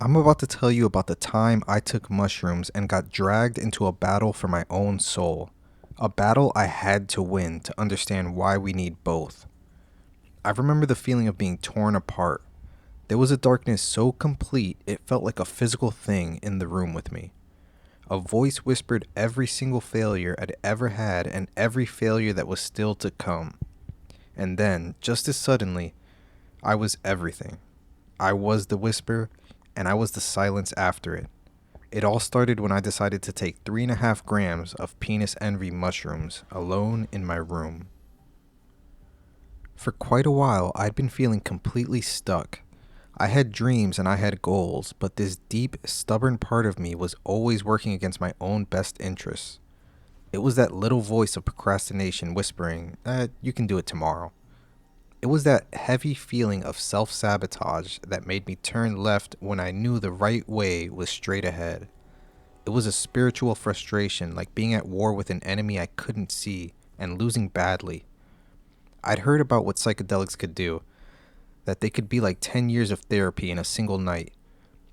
I'm about to tell you about the time I took mushrooms and got dragged into a battle for my own soul. A battle I had to win to understand why we need both. I remember the feeling of being torn apart. There was a darkness so complete it felt like a physical thing in the room with me. A voice whispered every single failure I'd ever had and every failure that was still to come. And then, just as suddenly, I was everything. I was the whisper, and I was the silence after it. It all started when I decided to take 3.5 grams of penis envy mushrooms alone in my room. For quite a while, I'd been feeling completely stuck. I had dreams and I had goals, but this deep, stubborn part of me was always working against my own best interests. It was that little voice of procrastination whispering, you can do it tomorrow. It was that heavy feeling of self-sabotage that made me turn left when I knew the right way was straight ahead. It was a spiritual frustration, like being at war with an enemy I couldn't see and losing badly. I'd heard about what psychedelics could do, that they could be like 10 years of therapy in a single night.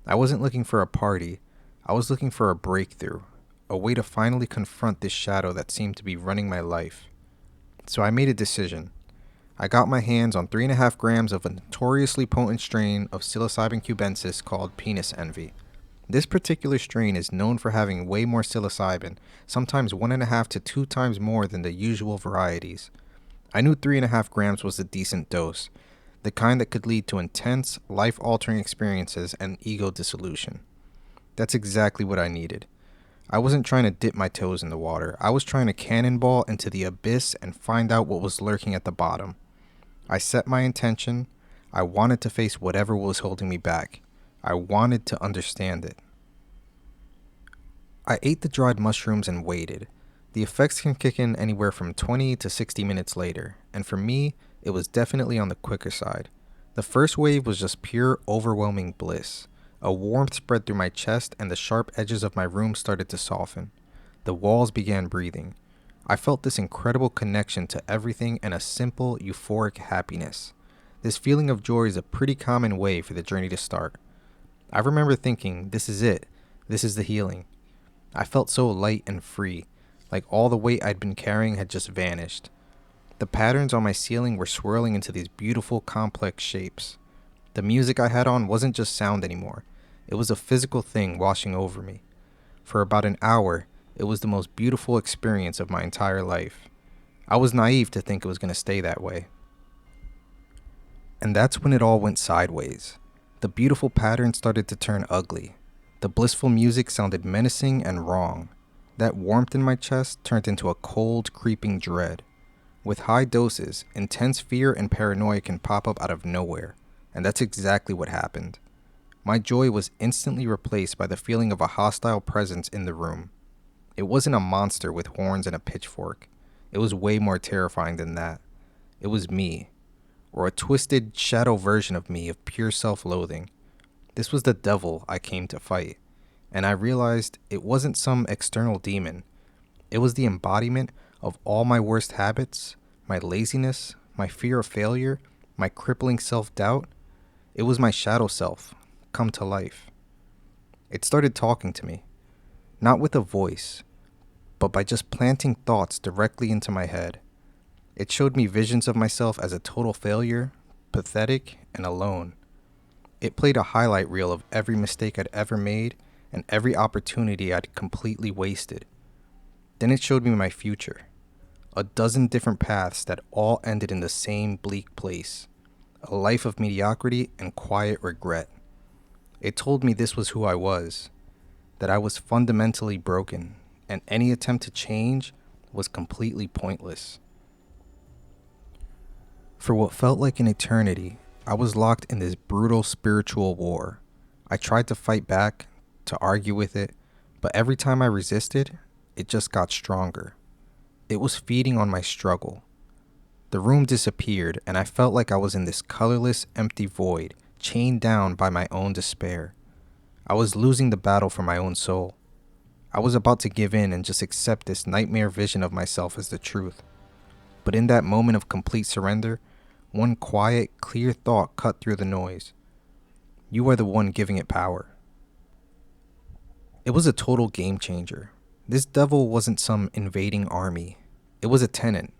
I wasn't looking for a party. I was looking for a breakthrough, a way to finally confront this shadow that seemed to be running my life. So I made a decision. I got my hands on 3.5 grams of a notoriously potent strain of Psilocybin cubensis called penis envy. This particular strain is known for having way more psilocybin, sometimes 1.5 to 2 times more than the usual varieties. I knew 3.5 grams was a decent dose, the kind that could lead to intense, life-altering experiences and ego dissolution. That's exactly what I needed. I wasn't trying to dip my toes in the water. I was trying to cannonball into the abyss and find out what was lurking at the bottom. I set my intention. I wanted to face whatever was holding me back. I wanted to understand it. I ate the dried mushrooms and waited. The effects can kick in anywhere from 20 to 60 minutes later, and for me, it was definitely on the quicker side. The first wave was just pure, overwhelming bliss. A warmth spread through my chest, and the sharp edges of my room started to soften. The walls began breathing. I felt this incredible connection to everything and a simple, euphoric happiness. This feeling of joy is a pretty common way for the journey to start. I remember thinking, this is it. This is the healing. I felt so light and free, like all the weight I'd been carrying had just vanished. The patterns on my ceiling were swirling into these beautiful, complex shapes. The music I had on wasn't just sound anymore. It was a physical thing washing over me. For about an hour, it was the most beautiful experience of my entire life. I was naive to think it was going to stay that way. And that's when it all went sideways. The beautiful pattern started to turn ugly. The blissful music sounded menacing and wrong. That warmth in my chest turned into a cold, creeping dread. With high doses, intense fear and paranoia can pop up out of nowhere, and that's exactly what happened. My joy was instantly replaced by the feeling of a hostile presence in the room. It wasn't a monster with horns and a pitchfork. It was way more terrifying than that. It was me, or a twisted shadow version of me of pure self-loathing. This was the devil I came to fight, and I realized it wasn't some external demon. It was the embodiment of all my worst habits, my laziness, my fear of failure, my crippling self-doubt. It was my shadow self, come to life. It started talking to me, not with a voice, but by just planting thoughts directly into my head. It showed me visions of myself as a total failure, pathetic, and alone. It played a highlight reel of every mistake I'd ever made and every opportunity I'd completely wasted. Then it showed me my future. A dozen different paths that all ended in the same bleak place. A life of mediocrity and quiet regret. It told me this was who I was, that I was fundamentally broken, and any attempt to change was completely pointless. For what felt like an eternity, I was locked in this brutal spiritual war. I tried to fight back, to argue with it, but every time I resisted, it just got stronger. It was feeding on my struggle. The room disappeared, and I felt like I was in this colorless, empty void, chained down by my own despair. I was losing the battle for my own soul. I was about to give in and just accept this nightmare vision of myself as the truth. But in that moment of complete surrender, one quiet, clear thought cut through the noise. You are the one giving it power. It was a total game changer. This devil wasn't some invading army. It was a tenant.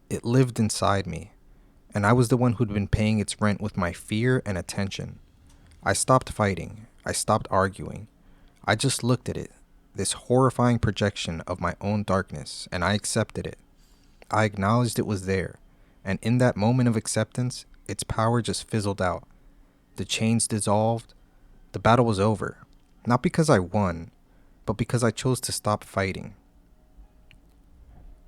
It lived inside me, and I was the one who'd been paying its rent with my fear and attention. I stopped fighting. I stopped arguing. I just looked at it, this horrifying projection of my own darkness, and I accepted it. I acknowledged it was there, and in that moment of acceptance, its power just fizzled out. The chains dissolved. The battle was over. Not because I won, but because I chose to stop fighting.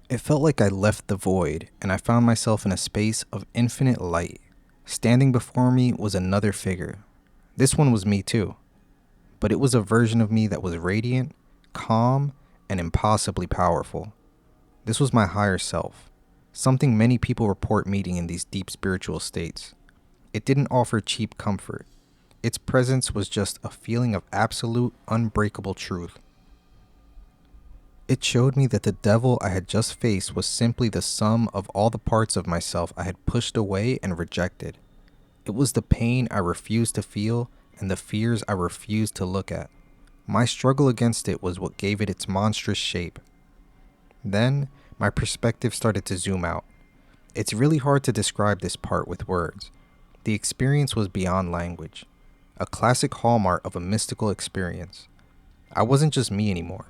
It felt like I left the void, and I found myself in a space of infinite light. Standing before me was another figure. This one was me too, but it was a version of me that was radiant, calm, and impossibly powerful. This was my higher self, something many people report meeting in these deep spiritual states. It didn't offer cheap comfort. Its presence was just a feeling of absolute, unbreakable truth. It showed me that the devil I had just faced was simply the sum of all the parts of myself I had pushed away and rejected. It was the pain I refused to feel and the fears I refused to look at. My struggle against it was what gave it its monstrous shape. Then, my perspective started to zoom out. It's really hard to describe this part with words. The experience was beyond language, a classic hallmark of a mystical experience. I wasn't just me anymore.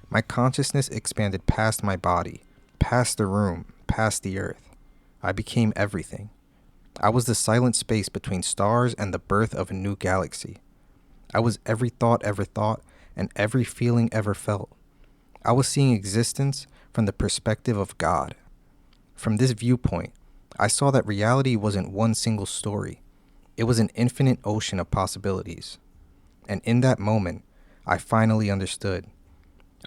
My consciousness expanded past my body, past the room, past the earth. I became everything. I was the silent space between stars and the birth of a new galaxy. I was every thought ever thought and every feeling ever felt. I was seeing existence from the perspective of God. From this viewpoint, I saw that reality wasn't one single story. It was an infinite ocean of possibilities. And in that moment, I finally understood.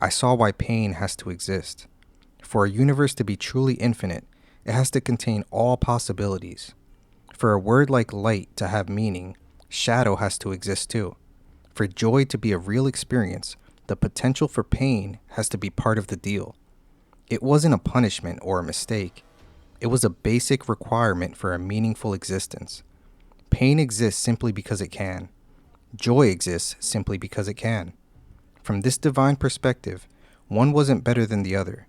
I saw why pain has to exist. For a universe to be truly infinite, it has to contain all possibilities. For a word like light to have meaning, shadow has to exist too. For joy to be a real experience, the potential for pain has to be part of the deal. It wasn't a punishment or a mistake. It was a basic requirement for a meaningful existence. Pain exists simply because it can. Joy exists simply because it can. From this divine perspective, one wasn't better than the other.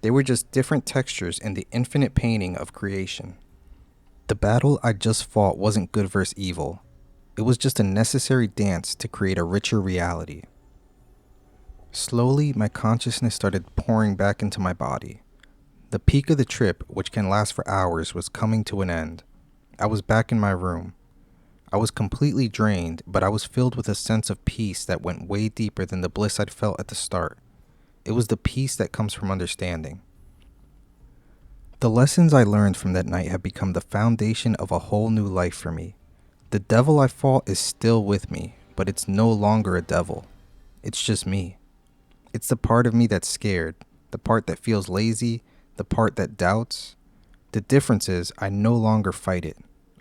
They were just different textures in the infinite painting of creation. The battle I just fought wasn't good versus evil. It was just a necessary dance to create a richer reality. Slowly, my consciousness started pouring back into my body. The peak of the trip, which can last for hours, was coming to an end. I was back in my room. I was completely drained, but I was filled with a sense of peace that went way deeper than the bliss I'd felt at the start. It was the peace that comes from understanding. The lessons I learned from that night have become the foundation of a whole new life for me. The devil I fought is still with me, but it's no longer a devil. It's just me. It's the part of me that's scared, the part that feels lazy, the part that doubts. The difference is I no longer fight it.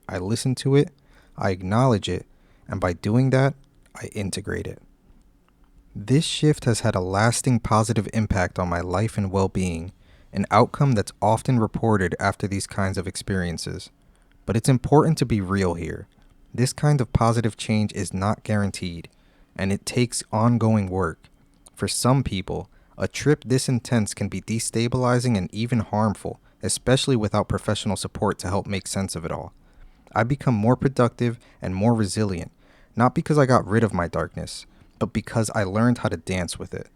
I listen to it, I acknowledge it, and by doing that, I integrate it. This shift has had a lasting positive impact on my life and well-being, an outcome that's often reported after these kinds of experiences. But it's important to be real here. This kind of positive change is not guaranteed, and it takes ongoing work. For some people, a trip this intense can be destabilizing and even harmful, especially without professional support to help make sense of it all. I become more productive and more resilient, not because I got rid of my darkness, but because I learned how to dance with it.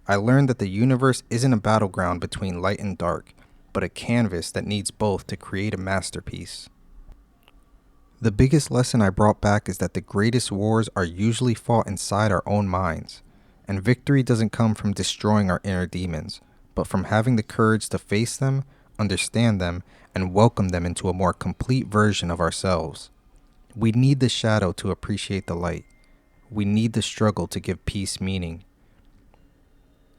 I learned that the universe isn't a battleground between light and dark, but a canvas that needs both to create a masterpiece. The biggest lesson I brought back is that the greatest wars are usually fought inside our own minds, and victory doesn't come from destroying our inner demons, but from having the courage to face them, understand them, and welcome them into a more complete version of ourselves. We need the shadow to appreciate the light. We need the struggle to give peace meaning.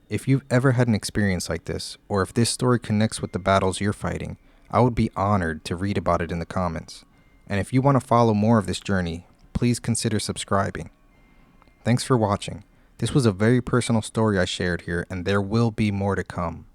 If you've ever had an experience like this, or if this story connects with the battles you're fighting, I would be honored to read about it in the comments. And if you want to follow more of this journey, please consider subscribing. Thanks for watching. This was a very personal story I shared here, and there will be more to come.